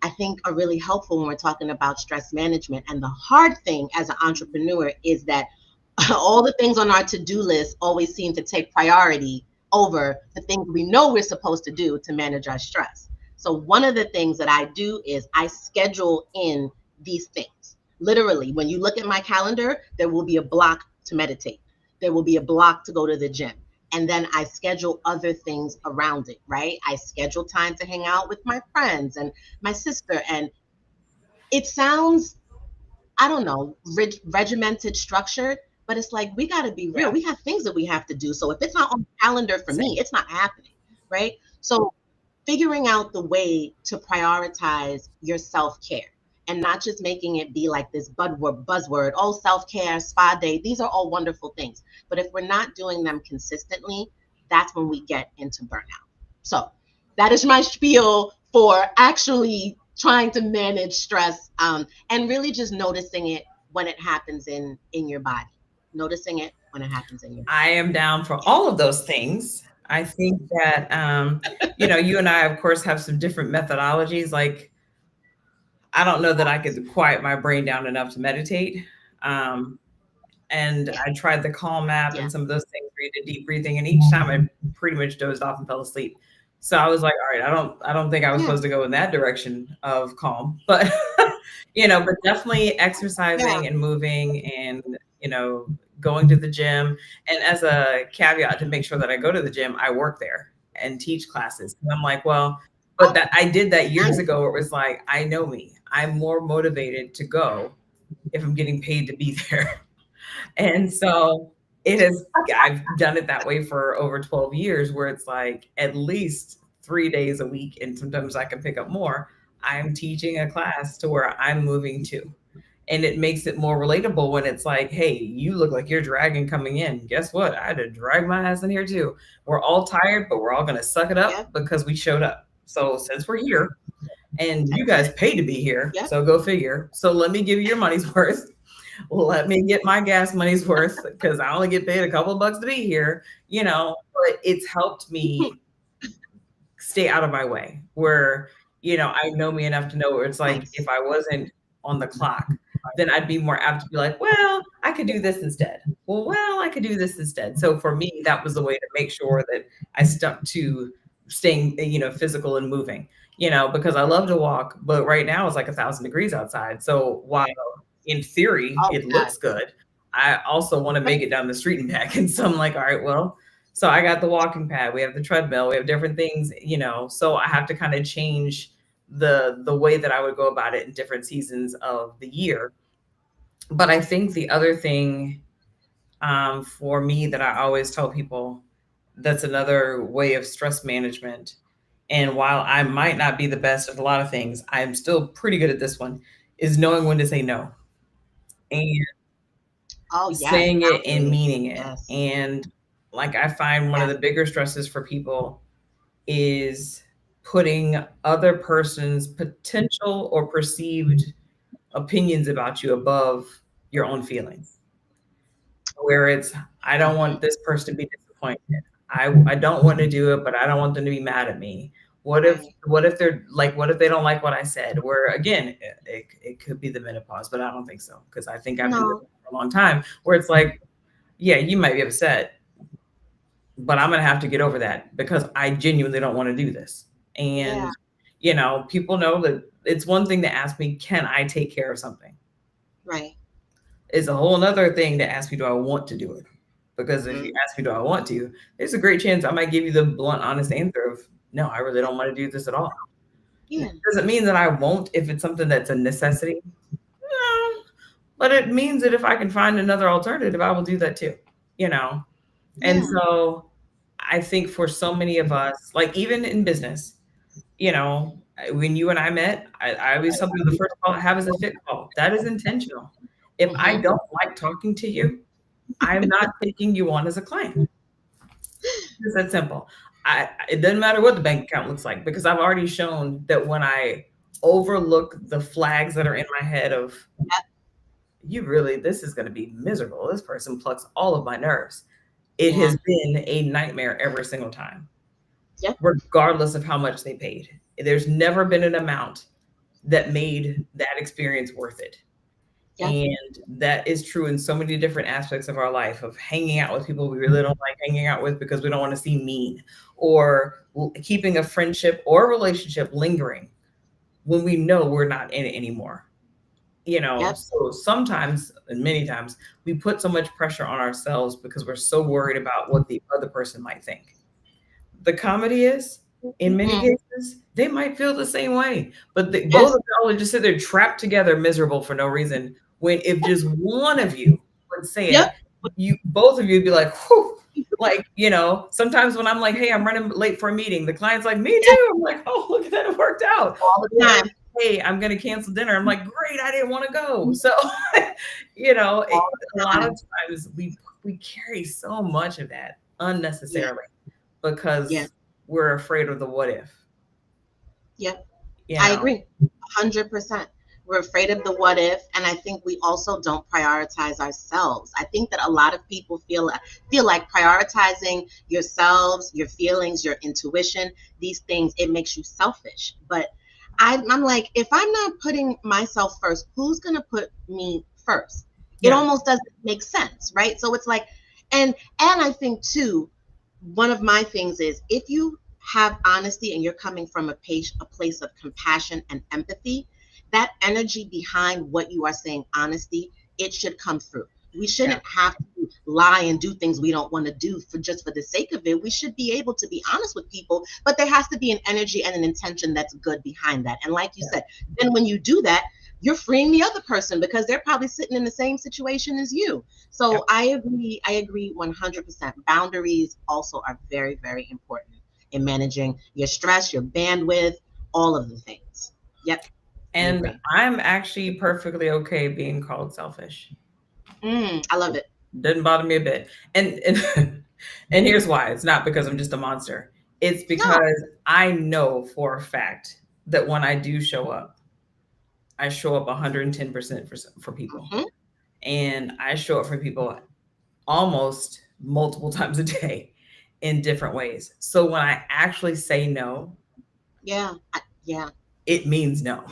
B: I think are really helpful when we're talking about stress management. And the hard thing as an entrepreneur is that all the things on our to-do list always seem to take priority over the things we know we're supposed to do to manage our stress. So one of the things that I do is I schedule in these things. Literally, when you look at my calendar, there will be a block to meditate. There will be a block to go to the gym. And then I schedule other things around it, right? I schedule time to hang out with my friends and my sister. And it sounds, I don't know, regimented, structured, but it's like we got to be real.
A: Yeah,
B: We have things that we have to do. So if it's not on the calendar for me,
A: same.
B: it's not happening, right? So figuring out the way to prioritize your self-care and not just making it be like this buzzword, oh, self-care, spa day. These are all wonderful things. But if we're not doing them consistently, that's when we get into burnout. So that is my spiel for actually trying to manage stress, and really just noticing it when it happens in your body. Noticing it when it happens in your body.
A: I am down for
B: Yeah.
A: all of those things. I think that, you and I, of course, have some different methodologies. Like, I don't know that I could quiet my brain down enough to meditate. Um, and
B: Yeah.
A: I tried the Calm app
B: Yeah.
A: and some of those things where you did deep breathing, and each time I pretty much dozed off and fell asleep. So I was like, all right, I don't think I was
B: Yeah.
A: supposed to go in that direction of calm, but but definitely
B: Yeah.
A: exercising and moving and going to the gym. And as a caveat to make sure that I go to the gym, I work there and teach classes. And I'm like, well, but
B: Oh,
A: that I did that years
B: nice.
A: ago where it was like, I know me. I'm more motivated to go if I'm getting paid to be there. And so I've done it that way for over 12 years where it's like at least 3 days a week. And sometimes I can pick up more. I'm teaching a class to where I'm moving to. And it makes it more relatable when it's like, hey, you look like you're dragging coming in. Guess what? I had to drag my ass in here too. We're all tired, but we're all going to suck it
B: Yep.
A: up because we showed up. So since we're here and you
B: That's
A: guys
B: it.
A: pay to be here,
B: Yep.
A: so go figure. So let me give you your money's worth. Let me get my gas money's worth because I only get paid a couple of bucks to be here, but it's helped me stay out of my way where, I know me enough to know where it's like,
B: Nice.
A: if I wasn't on the clock, then I'd be more apt to be like, well, I could do this instead. Well, I could do this instead. So for me, that was the way to make sure that I stuck to staying, physical and moving, because I love to walk, but right now it's like 1,000 degrees outside. So while in theory
B: Oh
A: it
B: God.
A: looks good, I also want to make
B: Right.
A: it down the street and back. And so I'm like, all right, well, so I got the walking pad, we have the treadmill, we have different things, so I have to kind of change the way that I would go about it in different seasons of the year. But I think the other thing, for me, that I always tell people, that's another way of stress management. And while I might not be the best at a lot of things, I'm still pretty good at this one, is knowing when to say no and
B: Oh yes.
A: saying it and
B: Boundaries.
A: meaning it.
B: Yes.
A: And like I find one of
B: Yes.
A: the bigger stresses for people is putting other person's potential or perceived opinions about you above your own feelings. Where it's, I don't want
B: Hmm.
A: this person to be disappointed. I don't want to do it, but I don't want them to be mad at me.
B: Right.
A: What if they're like, what if they don't like what I said? Where again, it could be the menopause, but I don't think so because I think I've been doing
B: No.
A: it for a long time. Where it's like, yeah, you might be upset, but I'm gonna have to get over that because I genuinely don't want to do this.
B: Yeah.
A: And people know that it's one thing to ask me, can I take care of something?
B: Right.
A: It's a whole other thing to ask me, do I want to do it? Because if you
B: Hmm.
A: ask me, do I want to, there's a great chance I might give you the blunt, honest answer of, no, I really don't want to do this at all.
B: Yeah.
A: Does it mean that I won't if it's something that's a necessity? No, but it means that if I can find another alternative, I will do that too, you know? And
B: Yeah.
A: so I think for so many of us, like even in business, when you and I met, I always tell people the first call I have is a fit call. That is intentional. If I
B: Hmm.
A: don't like talking to you, I'm not taking you on as a client. It's that simple. It doesn't matter what the bank account looks like because I've already shown that when I overlook the flags that are in my head of, this is going to be miserable. This person plucks all of my nerves. It
B: Yeah.
A: has been a nightmare every single time,
B: Yep.
A: regardless of how much they paid. There's never been an amount that made that experience worth it.
B: Yep.
A: And that is true in so many different aspects of our life, of hanging out with people we really don't like hanging out with because we don't want to seem mean, or keeping a friendship or relationship lingering when we know we're not in it anymore.
B: Yep.
A: So sometimes, and many times, we put so much pressure on ourselves because we're so worried about what the other person might think. The comedy is, in many
B: Mm.
A: cases, they might feel the same way, but both
B: Yes.
A: of y'all are just sit there trapped together, miserable for no reason. When if just one of you would say
B: Yep.
A: it, you both of you would be like, whew. Like, sometimes when I'm like, hey, I'm running late for a meeting, the client's like, me
B: Yes.
A: too. I'm like, oh, look at that, it worked out.
B: All the
A: Or,
B: time.
A: hey, I'm going to cancel dinner. I'm like, great, I didn't want to go. So,
B: All
A: a
B: the
A: lot
B: time.
A: of times we carry so much of that
B: Yeah.
A: unnecessarily
B: Yeah.
A: because we're afraid of the what if,
B: Yep.
A: you
B: I
A: know?
B: agree. 100%. We're afraid of the what if, and I think we also don't prioritize ourselves. I think that a lot of people feel like prioritizing yourselves, your feelings, your intuition, these things, it makes you selfish. But I'm like, if I'm not putting myself first, who's gonna put me first? It
A: Yeah.
B: almost doesn't make sense, right? So it's like, and I think too, one of my things is if you have honesty and you're coming from a place of compassion and empathy, that energy behind what you are saying, honesty, it should come through. We
A: Yeah.
B: shouldn't have to lie and do things we don't want to do for just for the sake of it. We should be able to be honest with people, but there has to be an energy and an intention that's good behind that. And like you
A: Yeah.
B: said, then when you do that, you're freeing the other person because they're probably sitting in the same situation as you.
A: Yeah.
B: So I agree 100%. Boundaries also are very, very important in managing your stress, your bandwidth, all of the things. Yep, I
A: And
B: agree.
A: I'm actually perfectly okay being called selfish.
B: I love it.
A: Doesn't bother me a bit. And and here's why. It's not because I'm just a monster. It's
B: No.
A: because I know for a fact that when I do show up, I show up 110% for people.
B: Hmm.
A: And I show up for people almost multiple times a day in different ways. So when I actually say no,
B: Yeah. Yeah.
A: it means no.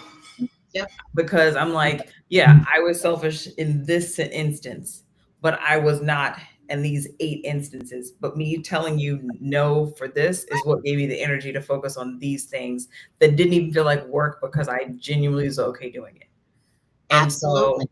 B: Yep.
A: Because I'm like, yeah, I was selfish in this instance, but I was not in these 8 instances. But me telling you no for this is what gave me the energy to focus on these things that didn't even feel like work because I genuinely was okay doing it. And so
B: Absolutely.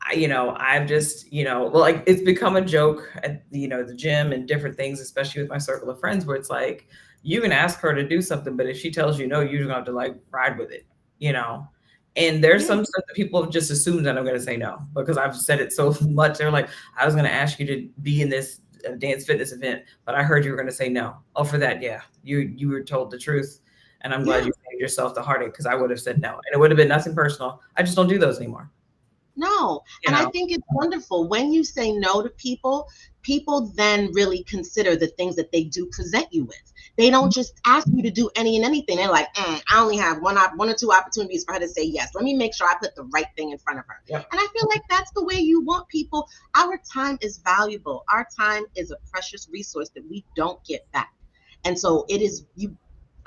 A: I've just, well, like it's become a joke at the gym and different things, especially with my circle of friends, where it's like you can ask her to do something, but if she tells you no, you're gonna have to like ride with it, you know. And there's
B: Yeah.
A: some stuff that people have just assumed that I'm gonna say no because I've said it so much. They're like, I was gonna ask you to be in this dance fitness event, but I heard you were gonna say no. Oh, for that, yeah, you were told the truth, and I'm glad
B: Yeah.
A: you saved yourself the heartache because I would have said no, and it would have been nothing personal. I just don't do those anymore,
B: No.
A: you
B: And I
A: know.
B: think it's wonderful when you say no to people, people then really consider the things that they do present you with. They don't just ask you to do any and anything. They're like, I only have one or two opportunities for her to say yes. Let me make sure I put the right thing in front of her.
A: Yep.
B: And I feel like that's the way you want people. Our time is valuable. Our time is a precious resource that we don't get back. And so it is you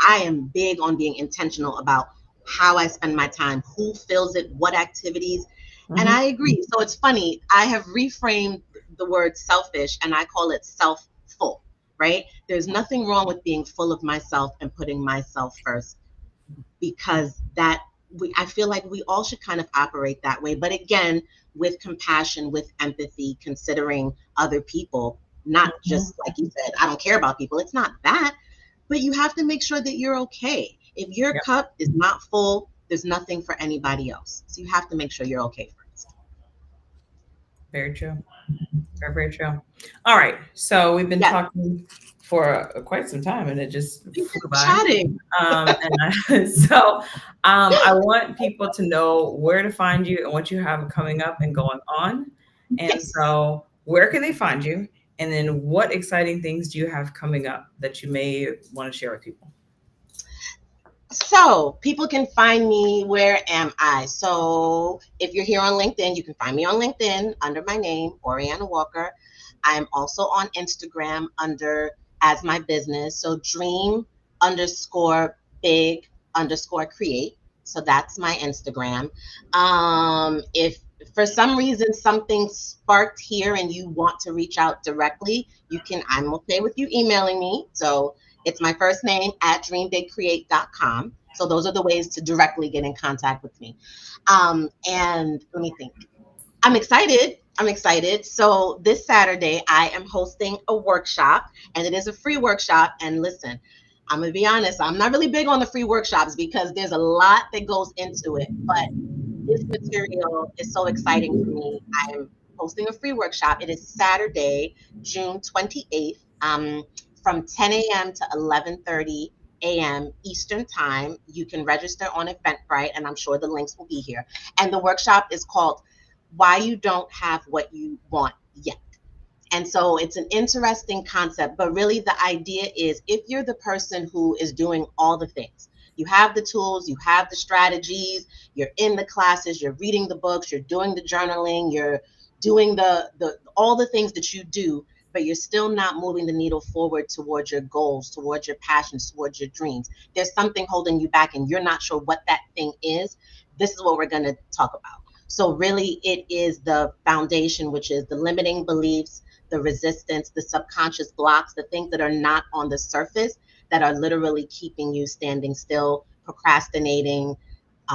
B: I am big on being intentional about how I spend my time, who fills it, what activities. And
A: Mhm.
B: I agree. So it's funny. I have reframed the word selfish and I call it self full, right? There's nothing wrong with being full of myself and putting myself first because I feel like we all should kind of operate that way. But again, with compassion, with empathy, considering other people, not
A: Mhm.
B: just like you said, I don't care about people. It's not that, but you have to make sure that you're okay. If your
A: Yep.
B: cup is not full, there's nothing for anybody else. So you have to make sure you're okay first.
A: Very true. Very, very true. All right. So we've been
B: Yes,
A: talking for quite some time and it just
B: we've
A: flew
B: been
A: by.
B: chatting.
A: I want people to know where to find you and what you have coming up and going on. And
B: Yes.
A: so, where can they find you? And then, what exciting things do you have coming up that you may want to share with people?
B: So people can find me. Where am I? So if you're here on LinkedIn, you can find me on LinkedIn under my name, Ouriana Walker. I'm also on Instagram under as my business. So dream underscore big underscore create. So that's my Instagram. If for some reason something sparked here and you want to reach out directly, you can, I'm okay with you emailing me. So it's my first name at dreambigcreate.com. So those are the ways to directly get in contact with me. And let me think. I'm excited. I'm excited. So this Saturday, I am hosting a workshop, and it is a free workshop. And listen, I'm going to be honest, I'm not really big on the free workshops because there's a lot that goes into it. But this material is so exciting for me. I am hosting a free workshop. It is Saturday, June 28th, from 10 a.m. to 11:30 a.m. Eastern Time. You can register on Eventbrite, and I'm sure the links will be here. And the workshop is called Why You Don't Have What You Want Yet. And so it's an interesting concept, but really the idea is if you're the person who is doing all the things, you have the tools, you have the strategies, you're in the classes, you're reading the books, you're doing the journaling, you're doing the all the things that you do, but you're still not moving the needle forward towards your goals, towards your passions, towards your dreams. There's something holding you back and you're not sure what that thing is. This is what we're going to talk about. So really it is the foundation, which is the limiting beliefs, the resistance, the subconscious blocks, the things that are not on the surface that are literally keeping you standing still, procrastinating,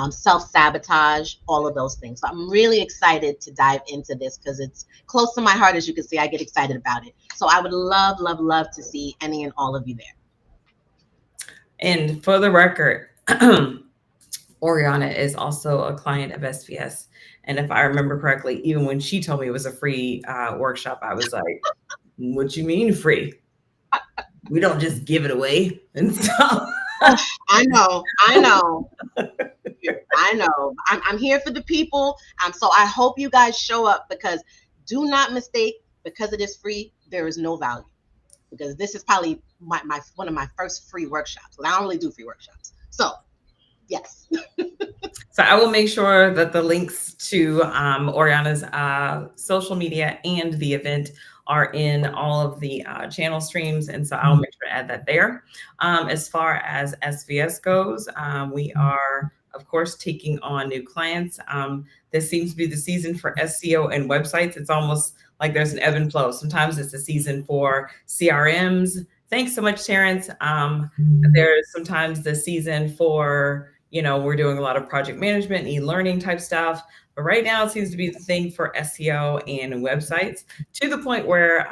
B: self-sabotage, all of those things. So I'm really excited to dive into this because it's close to my heart. As you can see, I get excited about it. So I would love, love, love to see any and all of you there.
A: And for the record, Oriana is also a client of SVS. And if I remember correctly, even when she told me it was a free workshop, I was like, what you mean free? We don't just give it away and stuff.
B: I know, I know. I know. I'm here for the people. So I hope you guys show up because do not mistake, because it is free, there is no value. Because this is probably my one of my first free workshops. I don't really do free workshops. So yes.
A: So I will make sure that the links to Oriana's social media and the event are in all of the channel streams. And so I'll make sure to add that there. As far as SVS goes, we are, of course, taking on new clients. This seems to be the season for SEO and websites. It's almost like there's an ebb and flow. Sometimes it's a season for CRMs. Thanks so much, Terrence. There's sometimes the season for, we're doing a lot of project management, e-learning type stuff. But right now it seems to be the thing for SEO and websites, to the point where,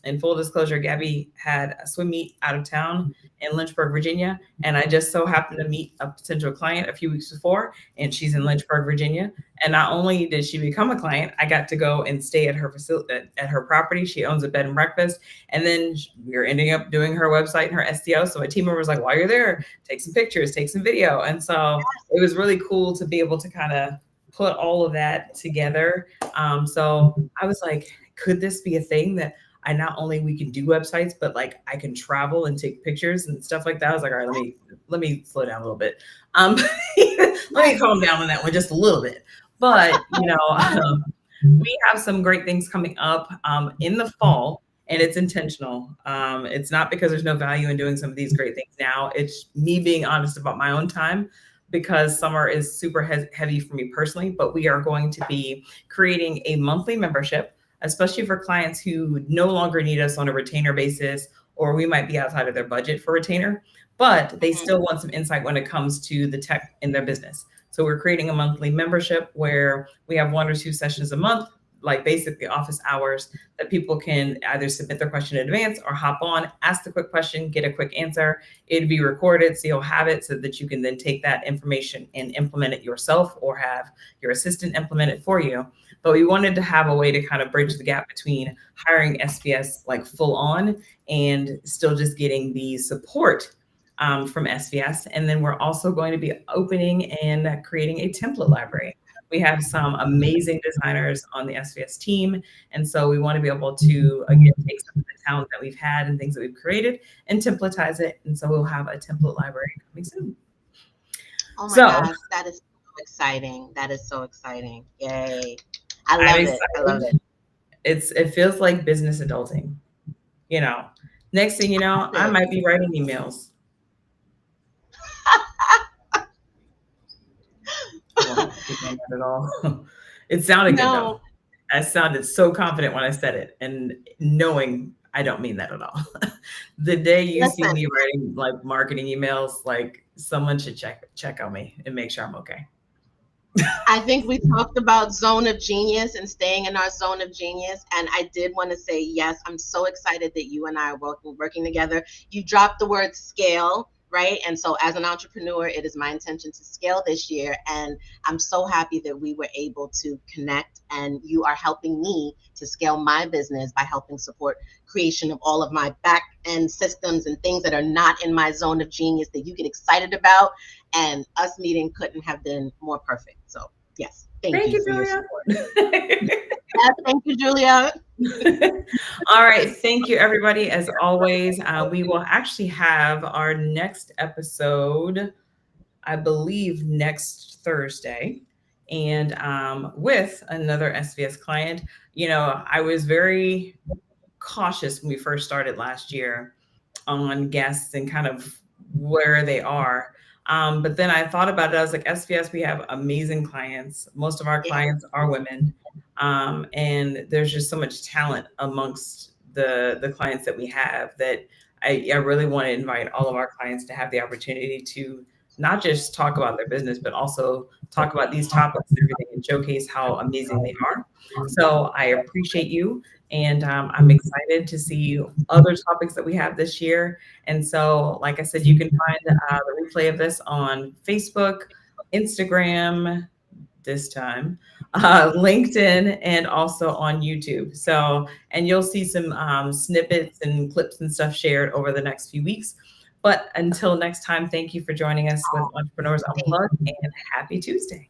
A: in full disclosure, Gabby had a swim meet out of town in Lynchburg, Virginia. And I just so happened to meet a potential client a few weeks before, and she's in Lynchburg, Virginia. And not only did she become a client, I got to go and stay at her facility, at her property. She owns a bed and breakfast. And then we were ending up doing her website and her SEO. So my team member was like, while you're there, take some pictures, take some video. And so it was really cool to be able to kind of put all of that together. So I was like, could this be a thing that I not only we can do websites, but like I can travel and take pictures and stuff like that. I was like, all right, let me slow down a little bit. Let me calm down on that one just a little bit. But we have some great things coming up in the fall, and it's intentional. It's not because there's no value in doing some of these great things now. It's me being honest about my own time, because summer is super heavy for me personally. But we are going to be creating a monthly membership, especially for clients who no longer need us on a retainer basis, or we might be outside of their budget for retainer, but they still want some insight when it comes to the tech in their business. So we're creating a monthly membership where we have 1 or 2 sessions a month, like basically office hours, that people can either submit their question in advance or hop on, ask the quick question, get a quick answer. It'd be recorded, so you'll have it so that you can then take that information and implement it yourself or have your assistant implement it for you. But we wanted to have a way to kind of bridge the gap between hiring SVS like full on and still just getting the support from SVS. And then we're also going to be opening and creating a template library. We have some amazing designers on the SVS team. And so we want to be able to, again, take some of the talent that we've had and things that we've created and templatize it. And so we'll have a template library coming soon.
B: Oh my
A: So
B: gosh, that is so exciting. That is so exciting. Yay. I
A: I'm
B: love it. I love
A: excited.
B: it.
A: It feels like business adulting, you know. Next thing you know, I
B: Love
A: might be writing emails. Well, don't think I'm not at all. It sounded good though.
B: No,
A: I sounded so confident when I said it, and knowing I don't mean that at all. The day you see
B: listen,
A: me writing like marketing emails, like someone should check on me and make sure I'm okay.
B: I think we talked about zone of genius and staying in our zone of genius. And I did want to say, yes, I'm so excited that you and I are working together. You dropped the word scale, right? And so as an entrepreneur, it is my intention to scale this year. And I'm so happy that we were able to connect and you are helping me to scale my business by helping support creation of all of my back end systems and things that are not in my zone of genius that you get excited about. And us meeting couldn't have been more perfect. So yes, thank
A: Thank
B: you
A: you,
B: for your
A: Julia.
B: support. Yes, thank you, Julia.
A: All right. Thank you, everybody. As always, we will actually have our next episode, I believe, next Thursday. And with another SVS client. I was very cautious when we first started last year on guests and kind of where they are. But then I thought about it. I was like, SVS, we have amazing clients. Most of our
B: Yeah.
A: clients are women. And there's just so much talent amongst the clients that we have that I really want to invite all of our clients to have the opportunity to not just talk about their business, but also talk about these topics and everything and showcase how amazing they are. So I appreciate you. And I'm excited to see other topics that we have this year. And so, like I said, you can find the replay of this on Facebook, Instagram, this time, LinkedIn, and also on YouTube. So, and you'll see some snippets and clips and stuff shared over the next few weeks. But until next time, thank you for joining us with Entrepreneurs
B: Thank
A: Unplugged and happy Tuesday.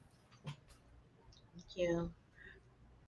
B: you.